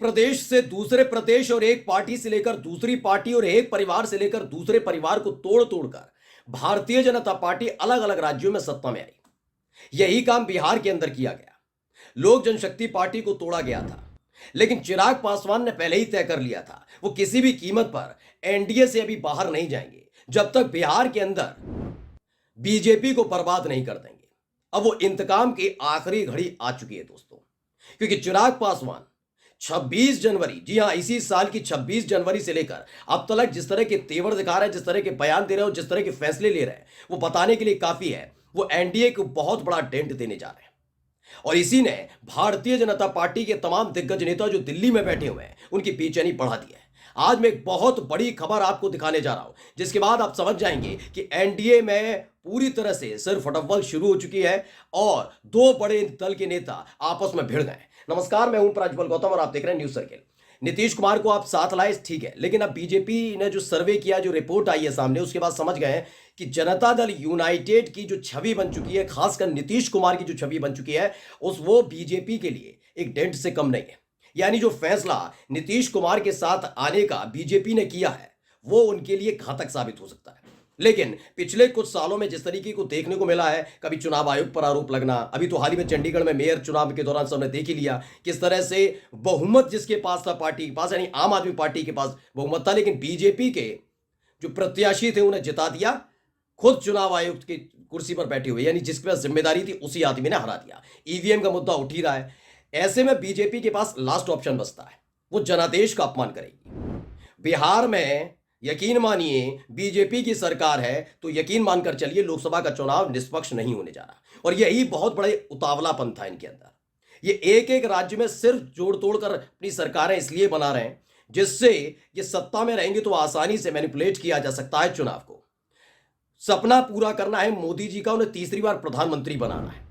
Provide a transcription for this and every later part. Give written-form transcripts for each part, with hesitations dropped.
प्रदेश से दूसरे प्रदेश और एक पार्टी से लेकर दूसरी पार्टी और एक परिवार से लेकर दूसरे परिवार को तोड़ तोड़कर भारतीय जनता पार्टी अलग अलग राज्यों में सत्ता में आई। यही काम बिहार के अंदर किया गया। लोक जनशक्ति पार्टी को तोड़ा गया था, लेकिन चिराग पासवान ने पहले ही तय कर लिया था वो किसी भी कीमत पर एनडीए से अभी बाहर नहीं जाएंगे जब तक बिहार के अंदर बीजेपी को बर्बाद नहीं कर देंगे। अब वो इंतकाम की आखिरी घड़ी आ चुकी है दोस्तों, क्योंकि चिराग पासवान 26 जनवरी, जी हां, इसी साल की 26 जनवरी से लेकर अब तक जिस तरह के तेवर दिखा रहे हैं, जिस तरह के बयान दे रहे हैं, जिस तरह के फैसले ले रहे हैं, वो बताने के लिए काफी है वो एनडीए को बहुत बड़ा डेंट देने जा रहे हैं। और इसी ने भारतीय जनता पार्टी के तमाम दिग्गज नेता जो दिल्ली में बैठे हुए हैं उनकी बेचैनी बढ़ा दी है। आज मैं एक बहुत बड़ी खबर आपको दिखाने जा रहा हूं, जिसके बाद आप समझ जाएंगे कि एनडीए में पूरी तरह से सिर्फ फटफ्वल शुरू हो चुकी है और दो बड़े दल के नेता आपस में भिड़ गए। नमस्कार, मैं हूं प्रज्वल गौतम और आप देख रहे हैं न्यूज सर्किल। नीतीश कुमार को आप साथ लाए, ठीक है, लेकिन अब बीजेपी ने जो सर्वे किया, जो रिपोर्ट आई है सामने, उसके बाद समझ गए कि जनता दल यूनाइटेड की जो छवि बन चुकी है, खासकर नीतीश कुमार की जो छवि बन चुकी है, वो बीजेपी के लिए एक डेंट से कम नहीं है। यानी जो फैसला नीतीश कुमार के साथ आने का बीजेपी ने किया है वो उनके लिए घातक साबित हो सकता है। लेकिन पिछले कुछ सालों में जिस तरीके को देखने को मिला है, कभी चुनाव आयोग पर आरोप लगना, अभी तो हाल ही में चंडीगढ़ में मेयर चुनाव के दौरान सबने देख ही लिया किस तरह से बहुमत जिसके पास था, पार्टी के पास, यानी आम आदमी पार्टी के पास बहुमत था, लेकिन बीजेपी के जो प्रत्याशी थे उन्हें जिता दिया, खुद चुनाव आयुक्त की कुर्सी पर बैठे हुए, यानी जिसके पास जिम्मेदारी थी उसी आदमी ने हरा दिया। ईवीएम का मुद्दा उठ ही रहा है। ऐसे में बीजेपी के पास लास्ट ऑप्शन बचता है, वो जनादेश का अपमान करेगी। बिहार में यकीन मानिए बीजेपी की सरकार है तो यकीन मानकर चलिए लोकसभा का चुनाव निष्पक्ष नहीं होने जा रहा, और यही बहुत बड़े उतावलापन था इनके अंदर। ये एक एक राज्य में सिर्फ जोड़ तोड़ कर अपनी सरकारें इसलिए बना रहे हैं जिससे ये सत्ता में रहेंगे तो आसानी से मैनिपुलेट किया जा सकता है चुनाव को। सपना पूरा करना है मोदी जी का, उन्हें तीसरी बार प्रधानमंत्री बनाना है,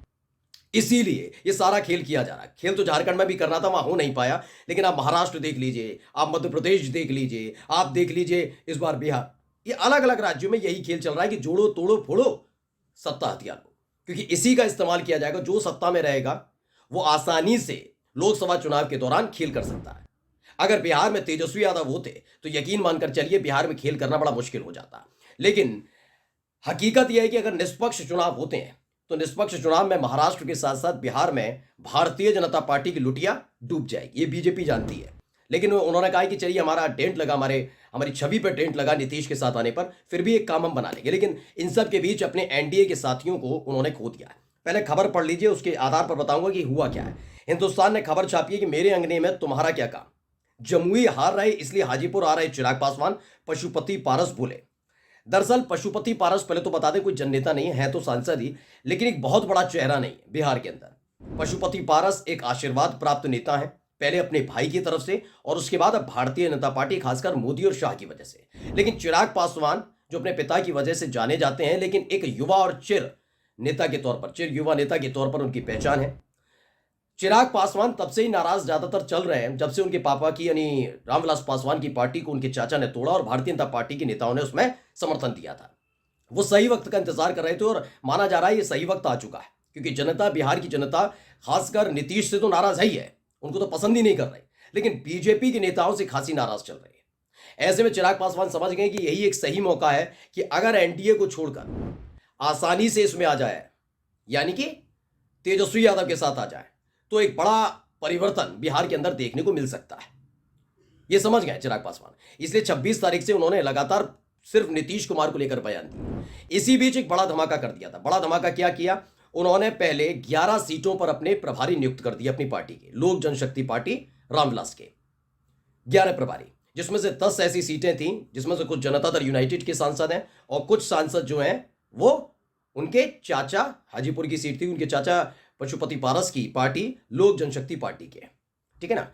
इसीलिए ये सारा खेल किया जा रहा है। खेल तो झारखंड में भी करना था, वहां हो नहीं पाया, लेकिन आप महाराष्ट्र देख लीजिए, आप मध्य प्रदेश देख लीजिए, आप देख लीजिए इस बार बिहार, ये अलग अलग राज्यों में यही खेल चल रहा है कि जोड़ो तोड़ो फोड़ो सत्ता हथियार लो, क्योंकि इसी का इस्तेमाल किया जाएगा। जो सत्ता में रहेगा वो आसानी से लोकसभा चुनाव के दौरान खेल कर सकता है। अगर बिहार में तेजस्वी यादव होते तो यकीन मानकर चलिए बिहार में खेल करना बड़ा मुश्किल हो जाता, लेकिन हकीकत यह है कि अगर निष्पक्ष चुनाव होते हैं तो निष्पक्ष चुनाव में महाराष्ट्र के साथ साथ बिहार में भारतीय जनता पार्टी की लुटिया डूब जाएगी, ये बीजेपी जानती है। लेकिन उन्होंने कहा कि चलिए हमारा टेंट लगा, हमारी छवि पर टेंट लगा नीतीश के साथ आने पर, फिर भी एक काम हम बना लेंगे। लेकिन इन सब के बीच अपने एनडीए के साथियों को उन्होंने खो दिया है। पहले खबर पढ़ लीजिए, उसके आधार पर बताऊंगा कि हुआ क्या है। हिंदुस्तान ने खबर छापी है कि मेरे अंगने में तुम्हारा क्या काम, जमुई हार रहे इसलिए हाजीपुर आ रहे चिराग पासवान, पशुपति पारस बोले। दरअसल पशुपति पारस, पहले तो बता दें, कोई जननेता नहीं है तो सांसद ही, लेकिन एक बहुत बड़ा चेहरा नहीं है बिहार के अंदर। पशुपति पारस एक आशीर्वाद प्राप्त नेता है, पहले अपने भाई की तरफ से और उसके बाद अब भारतीय जनता पार्टी, खासकर मोदी और शाह की वजह से। लेकिन चिराग पासवान जो अपने पिता की वजह से जाने जाते हैं, लेकिन एक युवा और चिर नेता के तौर पर, चिर युवा नेता के तौर पर उनकी पहचान है। चिराग पासवान तब से ही नाराज ज्यादातर चल रहे हैं जब से उनके पापा की, यानी रामविलास पासवान की पार्टी को उनके चाचा ने तोड़ा और भारतीय जनता पार्टी के नेताओं ने उसमें समर्थन दिया था। वो सही वक्त का इंतजार कर रहे थे और माना जा रहा है ये सही वक्त आ चुका है, क्योंकि जनता, बिहार की जनता खासकर नीतीश से तो नाराज है ही है, उनको तो पसंद ही नहीं कर रही, लेकिन बीजेपी के नेताओं से खासी नाराज चल रही है। ऐसे में चिराग पासवान समझ गए कि यही एक सही मौका है कि अगर एनडीए को छोड़कर आसानी से इसमें आ जाए, यानी कि तेजस्वी यादव के साथ आ जाए, तो एक बड़ा परिवर्तन बिहार के अंदर देखने को मिल सकता है। यह समझ गए चिराग पासवान, इसलिए 26 तारीख से उन्होंने लगातार सिर्फ नीतीश कुमार को लेकर बयान दिया। इसी बीच एक बड़ा धमाका कर दिया था। बड़ा धमाका क्या किया, उन्होंने पहले 11 सीटों पर अपने प्रभारी नियुक्त कर दिए अपनी पार्टी के, लोक जनशक्ति पार्टी रामविलास के 11 प्रभारी, जिसमें से 10 ऐसी सीटें थी जिसमें से कुछ जनता दल यूनाइटेड के सांसद हैं और कुछ सांसद जो हैं वो उनके चाचा, हाजीपुर की सीट थी, उनके चाचा पशुपति पारस की पार्टी लोक जनशक्ति पार्टी के, ठीक है ना।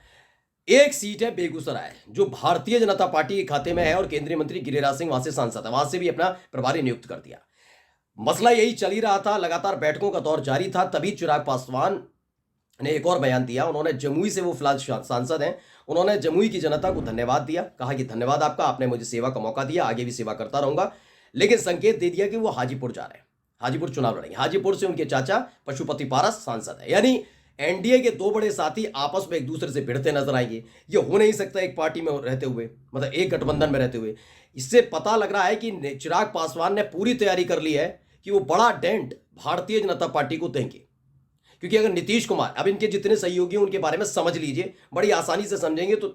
एक सीट है बेगूसराय जो भारतीय जनता पार्टी के खाते में है और केंद्रीय मंत्री गिरिराज सिंह वहां से सांसद है, वहां से भी अपना प्रभारी नियुक्त कर दिया। मसला यही चल ही रहा था, लगातार बैठकों का दौर जारी था, तभी चिराग पासवान ने एक और बयान दिया। उन्होंने जमुई से, वो फिलहाल सांसद हैं, उन्होंने जमुई की जनता को धन्यवाद दिया, कहा कि धन्यवाद आपका, आपने मुझे सेवा का मौका दिया, आगे भी सेवा करता रहूंगा। लेकिन संकेत दे दिया कि वो हाजीपुर जा रहे हैं, हाजीपुर चुनाव लड़ेंगे। हाजीपुर से उनके चाचा पशुपति पारस सांसद है, यानी एनडीए के दो बड़े साथी आपस में एक दूसरे से भिड़ते नजर आएंगे। ये हो नहीं सकता एक पार्टी में रहते हुए, मतलब एक गठबंधन में रहते हुए। इससे पता लग रहा है कि चिराग पासवान ने पूरी तैयारी कर ली है कि वो बड़ा डेंट भारतीय जनता पार्टी को देंगे। क्योंकि अगर नीतीश कुमार, अब इनके जितने सहयोगी हैं उनके बारे में समझ लीजिए, बड़ी आसानी से समझेंगे तो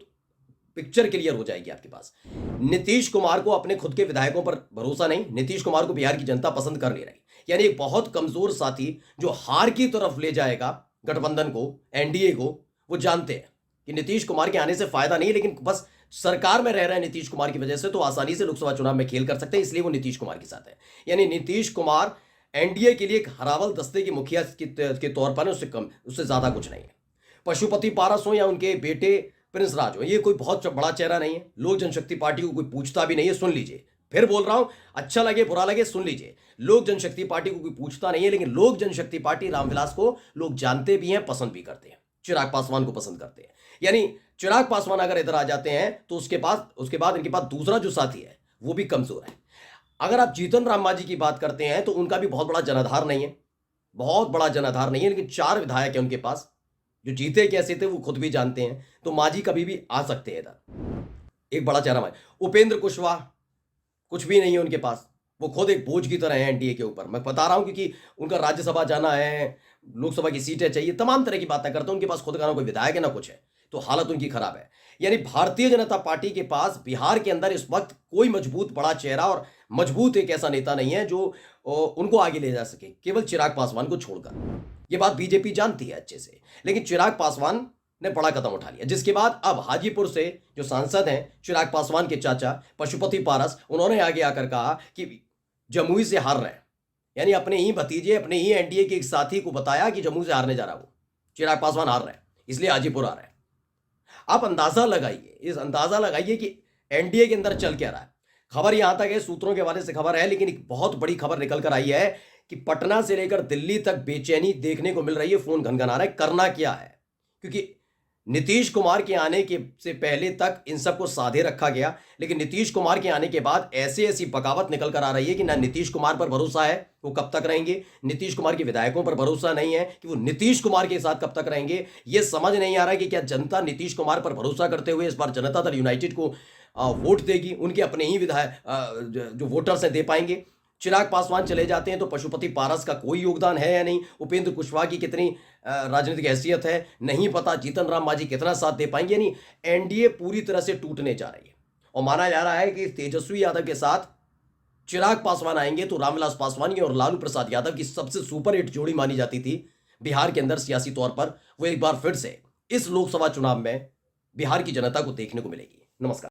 पिक्चर क्लियर हो जाएगी आपके पास। नीतीश कुमार को अपने खुद के विधायकों पर भरोसा नहीं, नीतीश कुमार को बिहार की जनता पसंद कर नहीं रही। यानी एक बहुत कमजोर साथी जो हार की तरफ ले जाएगा गठबंधन को, एनडीए को, वो जानते हैं कि नीतीश कुमार के आने से फायदा नहीं, लेकिन बस सरकार में रह रहे हैं नीतीश कुमार की वजह से, तो आसानी से लोकसभा चुनाव में खेल कर सकते हैं, इसलिए वो नीतीश कुमार के साथ है। यानी नीतीश कुमार एनडीए के लिए एक हरावल दस्ते की मुखिया के तौर पर उससे कम, उससे ज्यादा कुछ नहीं है। पशुपति पारस हो या उनके बेटे प्रिंस राज हो, ये कोई बहुत बड़ा चेहरा नहीं है। लोक जनशक्ति पार्टी को कोई पूछता भी नहीं है। सुन लीजिए, फिर बोल रहा हूं, अच्छा लगे बुरा लगे सुन लीजिए, लोक जनशक्ति पार्टी को कोई पूछता नहीं है, लेकिन लोक जनशक्ति पार्टी रामविलास को लोग जानते भी हैं, पसंद भी करते हैं, चिराग पासवान को पसंद करते हैं। यानी चिराग पासवान अगर इधर आ जाते हैं तो उसके बाद इनके पास दूसरा जो साथी है वो भी कमजोर है। अगर आप जीतन राम मांझी की बात करते हैं तो उनका भी बहुत बड़ा जनाधार नहीं है, बहुत बड़ा जनाधार नहीं है, लेकिन 4 विधायक है उनके पास। जो जीते कैसे थे वो खुद भी जानते हैं, तो मांझी कभी भी आ सकते हैं इधर। एक बड़ा चेहरा मांझी। उपेंद्र कुशवाहा कुछ भी नहीं है उनके पास, वो खुद एक बोझ की तरह है एनडीए के ऊपर। मैं बता रहा हूं क्योंकि उनका राज्यसभा जाना है, लोकसभा की सीटें चाहिए, तमाम तरह की बातें करते हैं। उनके पास खुद का ना कोई विधायक है ना कुछ है, तो हालत उनकी खराब है। यानी भारतीय जनता पार्टी के पास बिहार के अंदर इस वक्त कोई मजबूत बड़ा चेहरा और मजबूत एक ऐसा नेता नहीं है जो उनको आगे ले जा सके, केवल चिराग पासवान को छोड़कर। ये बात बीजेपी जानती है अच्छे से, लेकिन चिराग पासवान ने बड़ा कदम उठा लिया, जिसके बाद अब हाजीपुर से जो सांसद हैं चिराग पासवान के चाचा पशुपति पारस, उन्होंने आगे आकर कहा कि जमुई से हार रहे हैं। यानी अपने ही भतीजे, अपने ही एनडीए के एक साथी को बताया कि जमुई से हारने जा रहा, वो चिराग पासवान हार रहे हैं, इसलिए हाजीपुर आ रहे हैं। आप अंदाजा लगाइए कि एनडीए के अंदर चल क्या रहा है। खबर यहां तक है, सूत्रों के हवाले से खबर है, लेकिन एक बहुत बड़ी खबर निकल कर आई है कि पटना से लेकर दिल्ली तक बेचैनी देखने को मिल रही है। फोन घनघना रहा है, करना क्या है, क्योंकि नीतीश कुमार के आने के से पहले तक इन सबको साधे रखा गया, लेकिन नीतीश कुमार के आने के बाद ऐसी ऐसी बगावत निकल कर आ रही है कि ना नीतीश कुमार पर भरोसा है वो कब तक रहेंगे, नीतीश कुमार के विधायकों पर भरोसा नहीं है कि वो नीतीश कुमार के साथ कब तक रहेंगे। ये समझ नहीं आ रहा है कि क्या जनता नीतीश कुमार पर भरोसा करते हुए इस बार जनता दल यूनाइटेड को वोट देगी, उनके अपने ही विधायक जो वोटर्स हैं दे पाएंगे। चिराग पासवान चले जाते हैं तो पशुपति पारस का कोई योगदान है या नहीं, उपेंद्र कुशवाहा की कितनी राजनीतिक हैसियत है नहीं पता, जीतन राम मांझी कितना साथ दे पाएंगे। यानी एनडीए पूरी तरह से टूटने जा रही है और माना जा रहा है कि तेजस्वी यादव के साथ चिराग पासवान आएंगे तो रामविलास पासवान की और लालू प्रसाद यादव की सबसे सुपर हिट जोड़ी मानी जाती थी बिहार के अंदर सियासी तौर पर, वो एक बार फिर से इस लोकसभा चुनाव में बिहार की जनता को देखने को मिलेगी। नमस्कार।